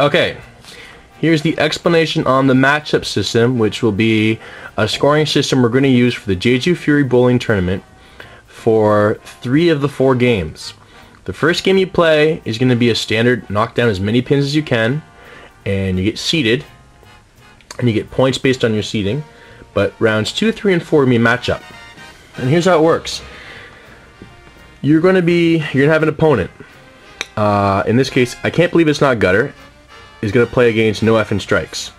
Okay, here's the explanation on the matchup system, which will be a scoring system we're going to use for the Jeju Fury Bowling Tournament for 3 of the 4 games. The first game you play is going to be a standard knock down as many pins as you can, and you get seeded, and you get points based on your seeding. But rounds 2, 3, and 4 will be a matchup. And here's how it works. You're going to have an opponent. In this case, I Can't Believe It's Not Gutter is going to play against No Effin' Strikes.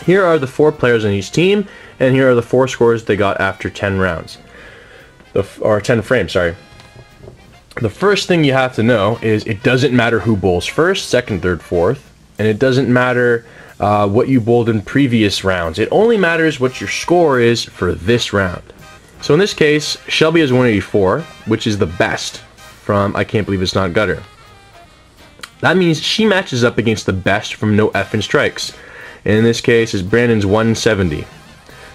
Here are the 4 players on each team, and here are the 4 scores they got after 10 rounds. Or 10 frames, sorry. The first thing you have to know is it doesn't matter who bowls first, second, third, fourth, and it doesn't matter what you bowled in previous rounds. It only matters what your score is for this round. So in this case, Shelby has 184, which is the best from I Can't Believe It's Not Gutter. That means she matches up against the best from No Effin' Strikes. And in this case, is Brandon's 170.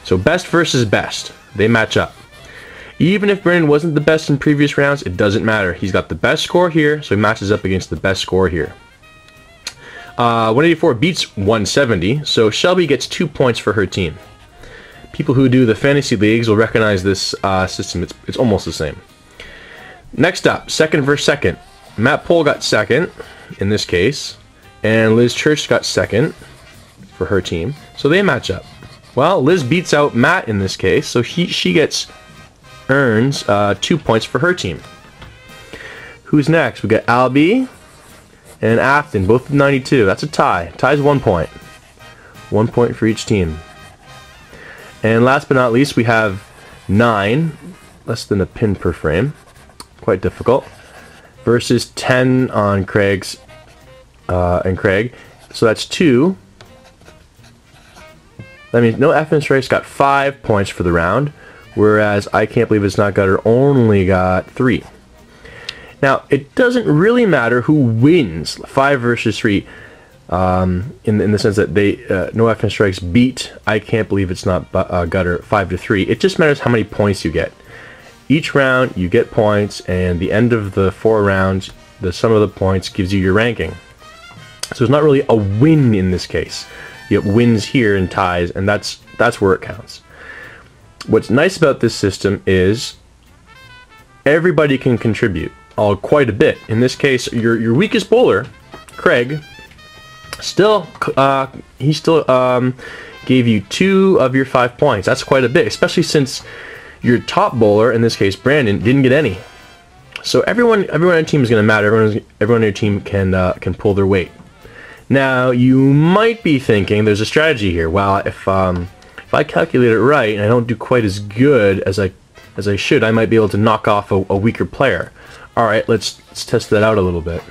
So best versus best. They match up. Even if Brandon wasn't the best in previous rounds, it doesn't matter. He's got the best score here, so he matches up against the best score here. 184 beats 170, so Shelby gets 2 points for her team. People who do the fantasy leagues will recognize this system. It's almost the same. Next up, second versus second. Matt Pohl got second in this case, and Liz Church got second for her team, so they match up. Well, Liz beats out Matt in this case, so she earns 2 points for her team. Who's next? We got Albie and Afton, both with 92. That's a tie. Tie's 1 point. 1 point for each team. And last but not least, we have 9, less than a pin per frame. Quite difficult. Versus 10 on Craig's and Craig. So that's 2. That means No Effin' Strikes got 5 points for the round, whereas I Can't Believe It's Not Gutter only got 3. Now, it doesn't really matter who wins 5 versus 3, in the sense that No Effin' Strikes beat I Can't Believe It's Not Gutter 5-3. It just matters how many points you get. Each round, you get points, and the end of the 4 rounds, the sum of the points gives you your ranking. So it's not really a win in this case. You get wins here and ties, and that's where it counts. What's nice about this system is everybody can contribute quite a bit. In this case, your weakest bowler, Craig, he still gave you 2 of your 5 points. That's quite a bit, especially since your top bowler, in this case Brandon, didn't get any. So everyone on your team is going to matter. Everyone on your team can pull their weight. Now you might be thinking there's a strategy here. Well, if I calculate it right and I don't do quite as good as I should, I might be able to knock off a weaker player. All right, let's test that out a little bit.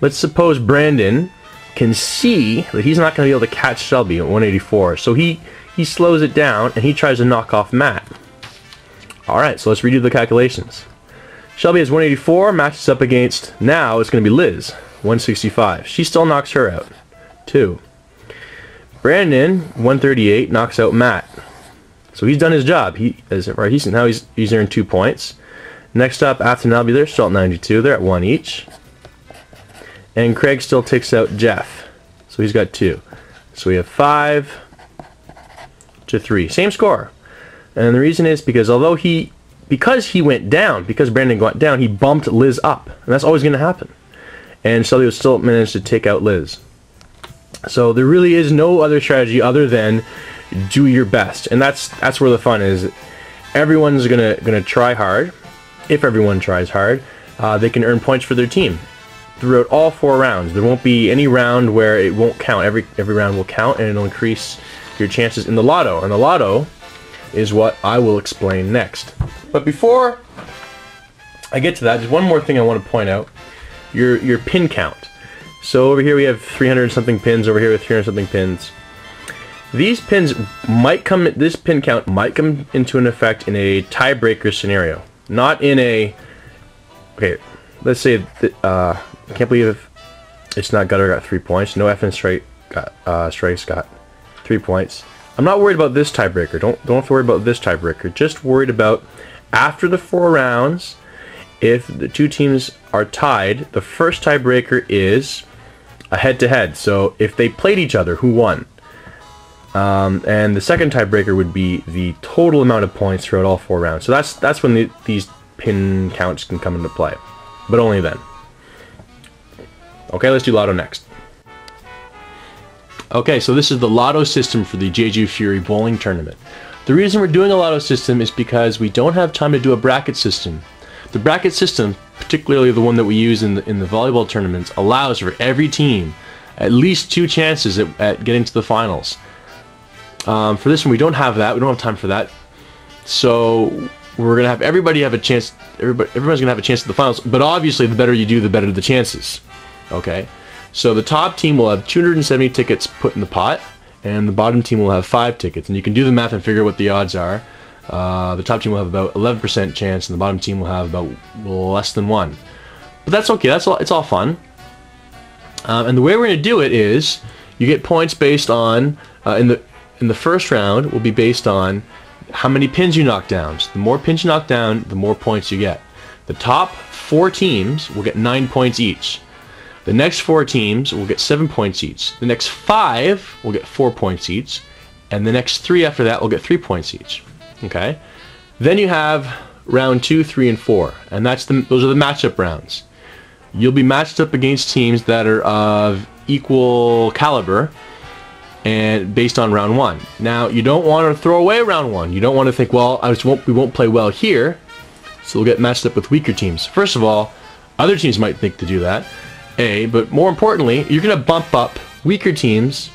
Let's suppose Brandon can see that he's not going to be able to catch Shelby at 184, so he slows it down and he tries to knock off Matt. All right, so let's redo the calculations. Shelby has 184, matches up against, now it's going to be Liz, 165. She still knocks her out, 2. Brandon, 138, knocks out Matt. So he's done his job. He's earned 2 points. Next up, Afton and Albie, they're still at 92. They're at 1 each. And Craig still takes out Jeff. So he's got 2. So we have 5-3. Same score. And the reason is because because Brandon went down, he bumped Liz up. And that's always going to happen. And Shelby was still managed to take out Liz. So there really is no other strategy other than do your best. And that's where the fun is. Everyone's gonna try hard. If everyone tries hard, they can earn points for their team throughout all 4 rounds. There won't be any round where it won't count. Every round will count, and it'll increase your chances in the Lotto. And the Lotto is what I will explain next. But before I get to that, just one more thing I want to point out. Your pin count. So over here we have 300 something pins, over here with 300 something pins. These pins might come, this pin count might come into an effect in a tiebreaker scenario. Not in a, okay, let's say that, I can't believe It's Not Gutter got 3 points. No Effin' Strikes got 3 points. I'm not worried about this tiebreaker. Don't have to worry about this tiebreaker. Just worried about after the 4 rounds, if the 2 teams are tied, the first tiebreaker is a head-to-head. So if they played each other, who won? And the second tiebreaker would be the total amount of points throughout all 4 rounds. So that's when these pin counts can come into play, but only then. Okay, let's do Lotto next. Okay, so this is the Lotto system for the Jeju Fury Bowling Tournament. The reason we're doing a Lotto system is because we don't have time to do a bracket system. The bracket system, particularly the one that we use in the volleyball tournaments, allows for every team at least 2 chances at getting to the finals. For this one, we don't have that. We don't have time for that. So we're gonna have everybody have a chance. Everyone's gonna have a chance at the finals. But obviously, the better you do, the better the chances. Okay. So the top team will have 270 tickets put in the pot, and the bottom team will have 5 tickets. And you can do the math and figure out what the odds are. The top team will have about 11% chance, and the bottom team will have about less than 1. But that's okay. That's all. It's all fun. And the way we're going to do it is you get points based on in the first round will be based on how many pins you knock down. So the more pins you knock down, the more points you get. The top 4 teams will get 9 points each. The next 4 teams will get 7 points each. The next 5 will get 4 points each, and the next 3 after that will get 3 points each. Okay. Then you have round 2, 3, and 4, and those are the matchup rounds. You'll be matched up against teams that are of equal caliber, and based on round 1. Now, you don't want to throw away round 1. You don't want to think, well, we won't play well here, so we'll get matched up with weaker teams. First of all, other teams might think to do that, but more importantly, you're going to bump up weaker teams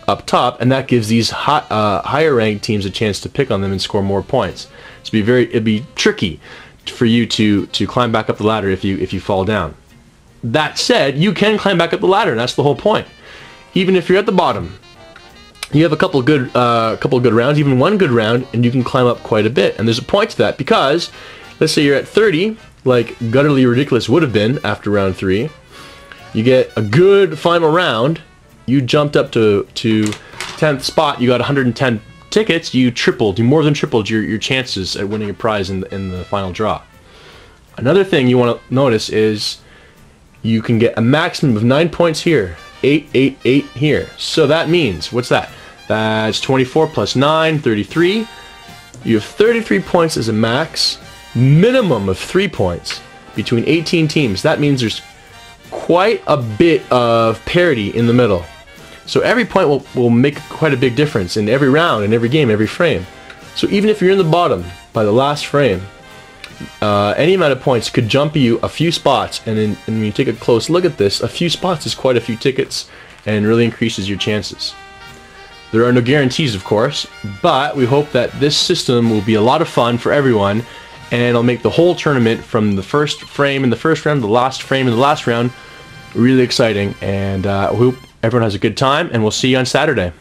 up top, and that gives these higher ranked teams a chance to pick on them and score more points. So it'd be tricky for you to climb back up the ladder if you fall down. That said, you can climb back up the ladder, and that's the whole point. Even if you're at the bottom, you have a couple good rounds, even one good round, and you can climb up quite a bit. And there's a point to that because, let's say you're at 30, like Gutterly Ridiculous would have been after round 3. You get a good final round. You jumped up to 10th spot. You got 110 tickets. You more than tripled your chances at winning a prize in the final draw. Another thing you want to notice is you can get a maximum of 9 points here, 8, 8, 8 here. So that means, what's that? That's 24 plus 9, 33. You have 33 points as a max, minimum of 3 points between 18 teams. That means there's quite a bit of parity in the middle. So every point will make quite a big difference in every round, in every game, every frame. So even if you're in the bottom by the last frame, any amount of points could jump you a few spots, and when you take a close look at this, a few spots is quite a few tickets and really increases your chances. There are no guarantees, of course, but we hope that this system will be a lot of fun for everyone, and it'll make the whole tournament from the first frame in the first round to the last frame in the last round really exciting, and I hope everyone has a good time, and we'll see you on Saturday.